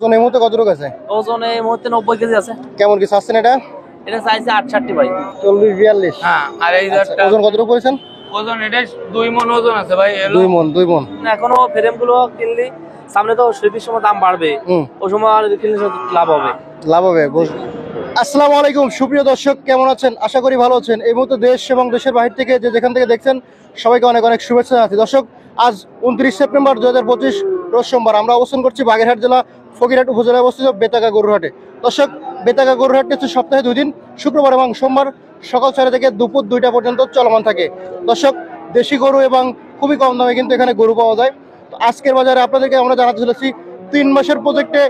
ওজন এই মুহূর্তে কতটুকু আছে? ওজন এই মুহূর্তে 90 কেজি আছে। কেমন কি চাচ্ছেন এটা? এটা চাইছে 68 ভাই। 40-42। হ্যাঁ, আর এই ওজন কতটুকু করেছেন? ওজন এটা 2 মণ ওজন আছে ভাই। 2 মণ। এখনো ফ্রেম গুলো কিনলি, সামনে তো শীতের সময় দাম বাড়বে, ওই সময় আর কিনলে লাভ হবে। আসসালামু আলাইকুম সুপ্রিয় দর্শক, কেমন আছেন? আশা করি ভালো আছেন। এই মুহূর্তে দেশ এবং দেশের বাহির থেকে যেখান থেকে দেখছেন সবাইকে অনেক অনেক শুভেচ্ছা জানাচ্ছি। দর্শক, আজ 29 সেপ্টেম্বর 2025 রোজ সোমবার। আমরা অবস্থান করছি বাগেরহাট জেলা ফকিরহাট উপজেলায় অবস্থিত বেতাগা গরুরহাটে। দর্শক, বেতাগা গরুরহাটটি হচ্ছে সপ্তাহে 2 দিন, শুক্রবার এবং সোমবার সকাল 6টা থেকে দুপুর 2টা পর্যন্ত চলমান থাকে। দর্শক, দেশি গরু এবং খুবই কম দামে কিন্তু এখানে গরু পাওয়া যায়। তো আজকের বাজারে আপনাদেরকে আমরা জানাতে চলেছি 3 মাসের প্রজেক্টে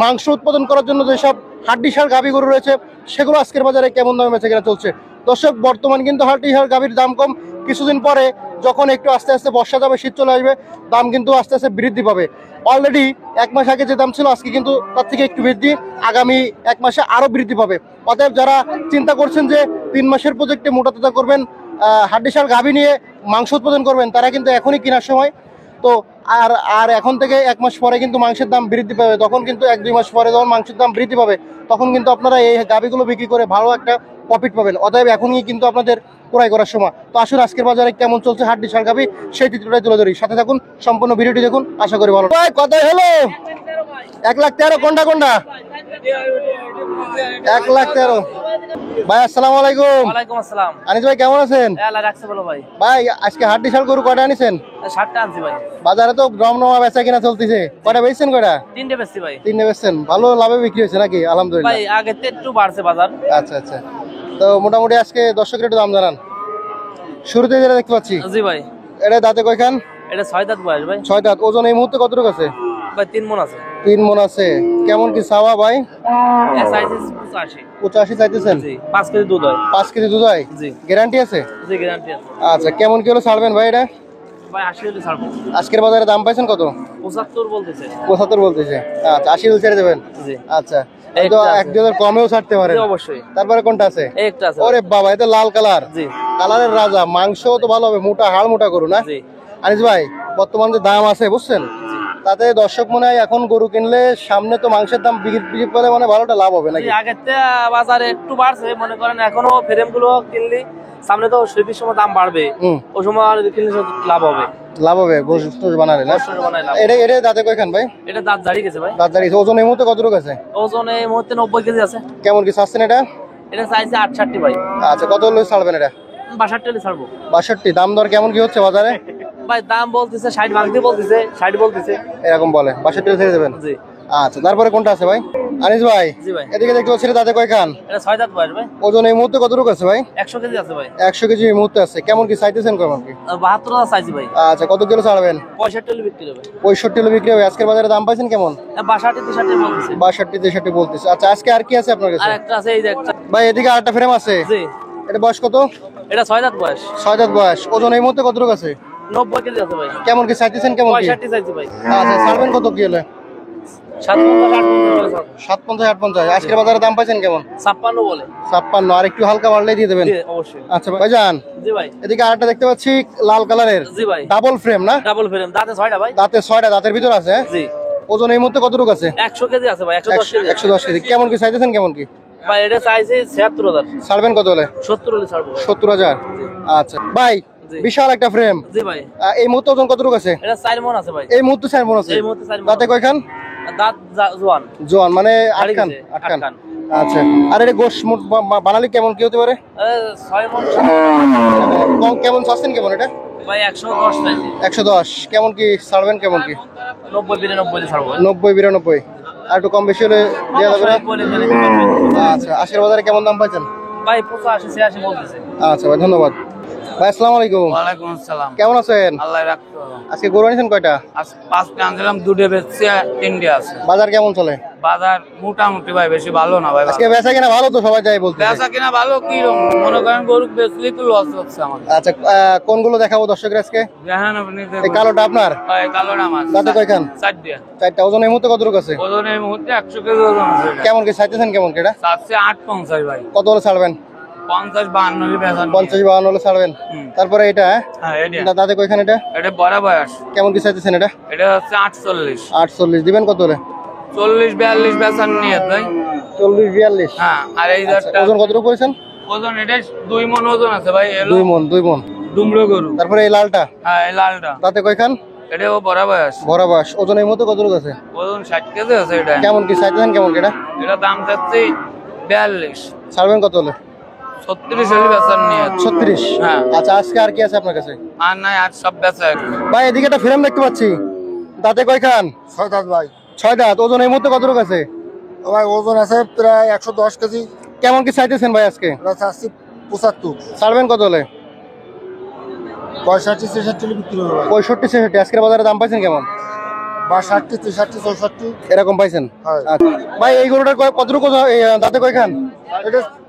মাংস উৎপাদন করার জন্য যেসব হাড্ডিসার গাভী গরু রয়েছে সেগুলো আজকের বাজারে কেমন দামে বেচা কেনা চলছে। দর্শক, বর্তমান কিন্তু হাড্ডিসার গাভীর দাম কম, কিছুদিন পরে যখন একটু আস্তে আস্তে বর্ষা যাবে, শীত চলে আসবে, দাম কিন্তু আস্তে আস্তে বৃদ্ধি পাবে। অলরেডি 1 মাস আগে যে দাম ছিল আজকে কিন্তু তার থেকে একটু বৃদ্ধি, আগামী 1 মাসে আরো বৃদ্ধি পাবে। অতএব যারা চিন্তা করছেন যে 3 মাসের প্রজেক্টে মোটা তাজা করবেন, হাড্ডিসার গাভী নিয়ে মাংস উৎপাদন করবেন, তারা কিন্তু এখনই কেনার সময়। তো আর এখন থেকে 1 মাস পরে কিন্তু মাংসের দাম বৃদ্ধি পাবে, তখন কিন্তু 1-2 মাস পরে যখন মাংসের দাম বৃদ্ধি পাবে তখন কিন্তু আপনারা এই গাভীগুলো বিক্রি করে ভালো একটা প্রফিট পাবেন। অতএব এখনই কিন্তু আপনাদের ক্রয় করার সময়। তো আসুন আজকের বাজারে কেমন চলছে হাড্ডিসার গাভী সেই চিত্রটাই তুলে ধরি। সাথে থাকুন, সম্পূর্ণ ভিডিওটি দেখুন, আশা করি ভালো। কত হলো? 1,13,000। কোনটা 1,13,000 ভাই? আসসালামু আলাইকুম। ওয়ালাইকুম আসসালাম। আনিস ভাই, কেমন আছেন? আল্লাহ রাখছে বলো ভাই। ভাই, আজকে হাড্ডিসার গরু কয়টা আনিছেন? 60টা আনছি ভাই। বাজারে তো রমরমা বেচা কিনা চলতেছে, কয়টা বেচছেন? কয়টা? 3টে বেচছি ভাই। 3টে বেচছেন, ভালো লাভে বিক্রি হয়েছে নাকি? আলহামদুলিল্লাহ ভাই, আগে তো একটু বাড়ছে বাজার। আচ্ছা। তো মোটামুটি আজকে দর্শকের একটু দাম জানান। শুরুতে যেটা দেখতে পাচ্ছি, জি ভাই। এটা দাঁতে কয়খান? এটা 6 দাঁত বয়স ভাই। 6 দাঁত। ওজন এই মুহূর্তে কতটুকু আছে? ভাই 3 মণ আছে। 3 মণ আছে। কেমন কি চাওয়া ভাই? এর সাইজ 85। 85 চাইতেছেন? জি। 5 কেজি দুধ হয়। 5 কেজি দুধ হয়? জি। গ্যারান্টি আছে? জি, গ্যারান্টি আছে। আচ্ছা, কেমন কি হলো ছাড়বেন ভাই এটা? ভাই 80 হলে ছাড়বো। আজকের বাজারে দাম পাইছেন কত? 75 বলতেছে। 75 বলতেছে। আচ্ছা, 80 হলে ছেড়ে দেবেন? জি। আচ্ছা, এই তো 1-2 কমেও ছাড়তে পারেন। জি, অবশ্যই। তারপরে কোনটা আছে? একটা আছে। ওরে বাবা, এটা লাল কালার। জি। কালারের রাজা। মাংস তো ভালো হবে, মোটা হাড় মোটা গরু না? জি। আনিস ভাই, বর্তমান যে দাম আছে বুঝছেন, তাতে দর্শক মনে হয় এখন গরু কিনলে সামনে তো মাংসের দাম বিক্রি করে মানে ভালোটা লাভ হবে নাকি? আগের বাজারে একটু বাড়ছে, মনে করেন এখনো ফ্রেম গুলো কিনলি, সামনে তো শীতের সময় দাম বাড়বে, ওই সময় আর কিনলে লাভ হবে। লাভ হবে গোশ বানালে না? এটা দাঁতে কয়খান ভাই? এটা দাঁত দাঁড়িয়ে গেছে ভাই। দাঁত দাঁড়িয়েছে। ওজন এই মুহূর্তে কতটুকু আছে? ওজন এই মুহূর্তে 90 কেজি আছে। কেমন কি চাচ্ছেন এটা? এটা চাইছে 68 ভাই। আচ্ছা, কত হলে ছাড়বেন এটা? 62 হলে ছাড়বো। 62। দাম দর কেমন কি হচ্ছে বাজারে? ভাই দাম বলতেছে 60 ভাঙতে বলতেছে, 60 বলতেছে, এরকম বলে। 62 ছেড়ে দেবেন? জি। আচ্ছা, তারপরে কোনটা আছে ভাই? আনিস ভাই, জি ভাই। এদিকে দেখতে পাচ্ছি দাঁতে কয়খান? এটা 6 দাঁত বয়স ভাই। ওজন এই মুহূর্তে কতটুকু আছে ভাই? 100 কেজি আছে ভাই। 100 কেজি এই মুহূর্তে আছে। কেমন কি চাইতেছেন কেমন কি? 72 চাইছি ভাই। আচ্ছা, কত কিলো ছাড়বেন? 65 হলে বিক্রি হবে। 65 হলে বিক্রি হবে। আজকের বাজারে দাম পাইছেন কেমন? 62 63 বলতেছে। 62-63 বলতেছে। আচ্ছা, আজকে আর কি আছে আপনার কাছে? আর একটা আছে, এই যে একটা। ভাই, এদিকে আরেকটা ফ্রেম আছে। জি। এটা বয়স কত? এটা 6 দাঁত বয়স। 6 দাঁত বয়স। ওজন এই মুহূর্তে কতটুকু আছে? 90 কেজি আছে ভাই। কেমন কি চাইতেছেন কেমন কি? 65 চাইছি ভাই। আচ্ছা, ছাড়বেন কত কি হলে? 57-58। আজকের বাজারে দাম পাইছেন কেমন? 56 বলে। 56। আর একটু হালকা বাড়লেই দিয়ে দেবেন? জি, অবশ্যই। আচ্ছা ভাইজান, জি ভাই। এদিকে আরেকটা দেখতে পাচ্ছি লাল কালারের। জি ভাই। ডাবল ফ্রেম না? ডাবল ফ্রেম, দাঁতে 6টা ভাই। দাঁতে 6টা, দাঁতের ভিতর আছে? জি। ওজন এই মুহূর্তে কতটুকু আছে? 100 কেজি আছে ভাই। 110 কেজি। 110 কেজি। কেমন কি চাইতেছেন কেমন কি? ভাই এটা চাইছে 76000। ছাড়বেন কত হলে? 70 হলে ছাড়বো। 70,000। আচ্ছা ভাই, জি। বিশাল একটা ফ্রেম। জি ভাই। এই মুহূর্তে ওজন কতটুকু আছে? এটা 4 মণ আছে ভাই। এই মুহূর্তে 4 মণ আছে। এই মুহূর্তে 4 মণ। দাঁতে কয়খান? দাঁত জোয়ান। জোয়ান মানে 8 দাঁড়িয়ে খান? গেছে, 8 খান। 8 খান। আচ্ছা, আর এটা গোশ বানালি কেমন কি হতে পারে? 6 মণ। কেমন চাচ্ছেন কেমন এটা? ভাই 110 চাইছি। 110। কেমন কি ছাড়বেন কেমন কি? 90-92 হলে ছাড়বো। 90-92। আর একটু কম বেশি হলে দেওয়া যাবে না? আচ্ছা, আজকের বাজারে কেমন দাম পাইছেন? ভাই 85-86 বলতেছে। আচ্ছা ভাই, ধন্যবাদ ভাই। আসসালামু আলাইকুম। ওয়ালাইকুম আসসালাম। কেমন আছেন? আল্লাহ রাখতো। আজকে গরু আনিছেন কয়টা? আজ 5টা আনছিলাম, 2টে বেচছি, 3টে আছে। বাজার কেমন চলে? বাজার মোটামুটি ভাই, বেশি ভালো না ভাই। আজকে বেচা কিনা ভালো তো সবাই যাই বলতে। বেচা কিনা ভালো, কি মনে করেন গরু বেচলেই তো লস হচ্ছে আমার। আচ্ছা, কোনগুলো দেখাবো দর্শকের আজকে? দেখেন আপনি। এই কালোটা আপনার? ভাই কালোটা মাছ। দাঁতে কয়খান? 4টা। 4টা। ওজন এই মুহূর্তে কতটুকু আছে? ওজন এই মুহূর্তে 100 কেজি ওজন আছে। কেমন কি চাইতেছেন কেমন কি এটা? চাচ্ছে 850 ভাই। কত হলে ছাড়বেন? 50-52 হলে বেচা। 50-52 হলে ছাড়বেন। তারপরে এটা? হ্যাঁ, এটা। দাঁতে কয়খান এটা? এটা বড় বয়স। কেমন কি চাইতেছেন এটা? এটা হচ্ছে 48। 48 দিবেন কত হলে? 40-42 বেচার নিয়ে ভাই। 40-42। হ্যাঁ, আর এই আচ্ছা, ওজন কতটুকু করেছেন? ওজন এটা 2 মণ ওজন আছে ভাই। 2 মণ 2 মণ। ডুমরো গরু। তারপরে এই লালটা, হ্যাঁ, এই লালটা তাতে কয়খান? এটাও বড় বয়স। বড় বয়স। ওজন এই মতো কতটুকু আছে? ওজন 60 কেজি আছে এটা। কেমন কি চাইতেছেন, কেমন কি এটা? এটা দাম চাচ্ছি 42। ছাড়বেন কত হলে? 36 হলে বেচার নিয়ে। 36। হ্যাঁ। আচ্ছা, আজকে আর কি আছে আপনার কাছে? আর নাই, আর সব বেচা। ভাই এদিকে একটা ফ্রেম দেখতে পাচ্ছি, দাঁতে কয়খান? 6 দাঁত ভাই। 6 দাঁত। ওজন এই মুহূর্তে কতটুকু আছে? ভাই ওজন আছে প্রায় 110 কেজি। কেমন কি চাইতেছেন ভাই আজকে? এটা চাচ্ছি 75। ছাড়বেন কত হলে? 65-66 বিক্রি হবে ভাই। 65-66। আজকের বাজারে দাম পাইছেন কেমন? 62-63-64। এরকম পাইছেন? হ্যাঁ। আচ্ছা। ভাই এই গরুটার কতটুকু দাঁতে কয়খান?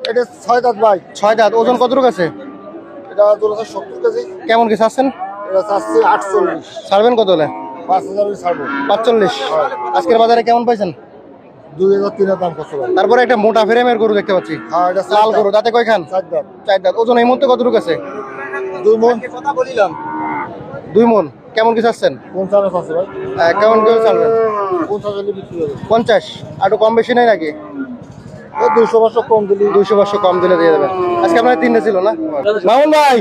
এটা 6 দাঁত ভাই। 6 দাঁত। ওজন কতটুকু আছে? এটা ওজন আছে 70 কেজি। কেমন কি চাচ্ছেন? এটা চাচ্ছি 48। ছাড়বেন কত হলে? 5000 ছাড়বো। 45। আজকের বাজারে কেমন পাইছেন? 2000-3000 দাম কত ভাই? তারপরে একটা মোটা ফ্রেমের গরু দেখতে পাচ্ছি, হ্যাঁ, এটা লাল গরু, দাঁতে কয়খান? 4 দাঁত। 4 দাঁত। ওজন এই মুহূর্তে কতটুকু আছে? 2 মণ। 2 মণ। কেমন কি চাচ্ছেন? 50 আছে ভাই। কেমন করে চালবেন? 50,000 বিক্রি হবে। 50। আর একটু কম বেশি নেই নাকি? 200-500 কম দিলি। 200-500 কম দিলে দিয়ে দেবেন। আজকে আপনার 3টে ছিল না? মামুন ভাই,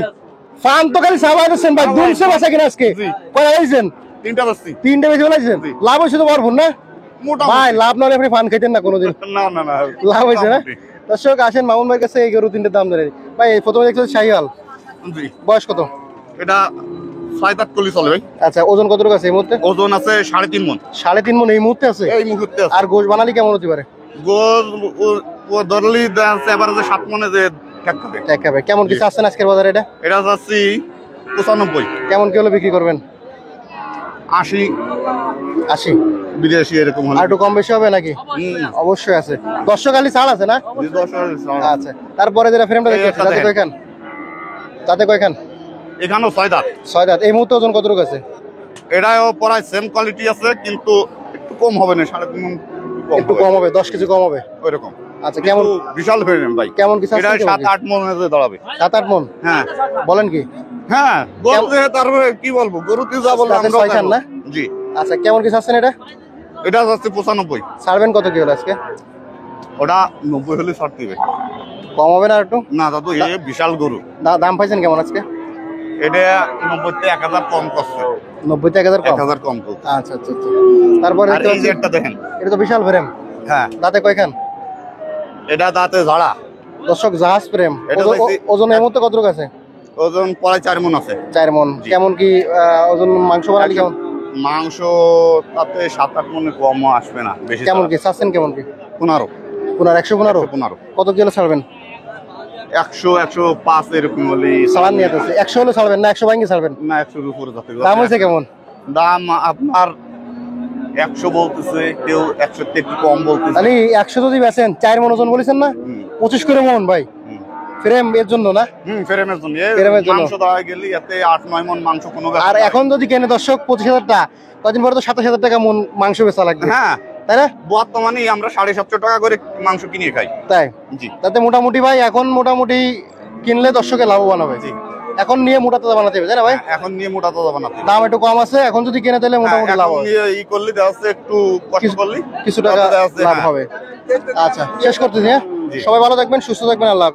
ফান তো খালি সাবাই দিচ্ছেন ভাই, দুলছে বাসা কিনা আজকে? কয়টা দিয়েছেন? 3টা বেশি। 3টে বেশি বলেছেন? লাভ হয়েছে তো ভরপুর না ভাই? লাভ না হলে আপনি ফান খাইতেন না কোনোদিন। না। লাভ হয়েছে না? দর্শক আসেন মামুন ভাইয়ের কাছে, এই গরু 3টে দাম ধরে। ভাই প্রথমে দেখতে শাহিওয়াল, জি, বয়স কত? এটা 6-7 কলি চলে ভাই। আচ্ছা, ওজন কতটুকু আছে এই মুহূর্তে? ওজন আছে 3.5 মণ 3.5 মণ এই মুহূর্তে আছে। এই মুহূর্তে আছে। আর গোশ বানালি কেমন হতে পারে? গোল ও ধরলি আছে এবারে 7 মণে যে ঠেকবে। দেখাবে। কেমন কি চাচ্ছেন আজকের বাজারে এটা? এটা যাচ্ছি 95, কেমন কি হলে বিক্রি করবেন? 80, 80। 82 এরকম হলে। আর একটু কম বেশি হবে নাকি? অবশ্যই আছে। দর্শক খালি ছাড় আছে না? 10 আচ্ছা, তারপরে যেটা ফ্রেমটা দেখতে পাচ্ছি, তাতে কয়খান? তাতে কয়খান? এখানেও 6 দাঁত। 6 দাঁত। এই মুহূর্তে ওজন কতটুকু আছে? এটাও প্রায় সেম কোয়ালিটি আছে, কিন্তু একটু কম হবে না, 3.5 মণ একটু কম হবে, 10 কেজি কম হবে। ওইরকম। আচ্ছা, কেমন কিন্তু বিশাল ফ্রেম ভাই। কেমন কি এটা চাচ্ছেন? 7-8 মণে দাঁড়াবে। 7-8 মণ। হ্যাঁ বলেন কি? হ্যাঁ, গরুতে তারপরে কি বলবো, গরুতে যা বলবো তাতে আমরাও 6 খান তাই না? বলবো। জি, আচ্ছা, কেমন কি চাচ্ছেন এটা? এটা যাচ্ছে 95। ছাড়বেন কত কি হলো আজকে? ওটা 90 হলে ছাড় দিবে। কম হবে না আর একটু? না দাদু, এ বিশাল গরু। দাম পাইছেন কেমন আজকে? এটা 90-তে 1000 কম করছে। 90-তে 1000 কম। 1000 কম করছে। আচ্ছা আচ্ছা আচ্ছা। তারপরে আর দেখতে এই যে পাচ্ছি, একটা দেখেন। এটা তো বিশাল ফ্রেম, হ্যাঁ, দাঁতে কয়খান? এটা দাঁতে ঝাড়া। দর্শক জাহাজ প্রেম। এটা দেখছি- ওজন এই মুহূর্তে কতটুকু আছে? ওজন প্রায় 4 মণ আছে। 4 মণ। জি। কেমন কি ওজন মাংস বানালি কেমন? মাংস তাতে 7-8 মণে কম আসবে না, বেশি। কেমন কি চাচ্ছেন, কেমন কি? 15। 115। 15। কত কিলো ছাড়বেন? 100-105 এরকম হলে সালান নিয়ে যাচ্ছে। 100 হলে ছাড়বেন না 100 ভাঙি ছাড়বেন? না, 100-র উপরে যাচ্ছে। দাম হয়েছে কেমন? দাম আপনার 100 বলতেছে, কেউ 100 তে একটু কম বলতেছে। তাহলে 100 যদি বেচেন, 4 মণ ওজন বলেছেন না? 25 করে মণ ভাই। ফ্রেম এর জন্য না? ফ্রেমের জন্য। ফ্রেমের জন্য। মাংস দেওয়া গেলে এতে 8-9 মণ মাংস কোনো ব্যাপার আর না। এখন যদি কেনে দর্শক 25,000 টাকা, কদিন পরে তো 27,000 টাকা মণ মাংস বেচা লাগবে, হ্যাঁ, তাই না? বর্তমানে আমরা 750 টাকা করে মাংস কিনে খাই। তাই জি, তাতে মোটামুটি ভাই এখন মোটামুটি কিনলে দর্শকে লাভবান হবে। জি। এখন নিয়ে মোটা তাজা বানাতে হবে, তাই না ভাই? এখন নিয়ে মোটা তো যাবে না। দাম একটু কম আছে, এখন যদি কিনে তাহলে মোটামুটি লাভ হবে, ই করলে দেওয়া আছে, একটু কষ্ট করলে কিছু টাকা দেওয়া আছে, লাভ হ্যাঁ। হবে। আচ্ছা, শেষ করতেছি, হ্যাঁ? জি। সবাই ভালো থাকবেন, সুস্থ থাকবেন, আল্লাহ হাফেজ।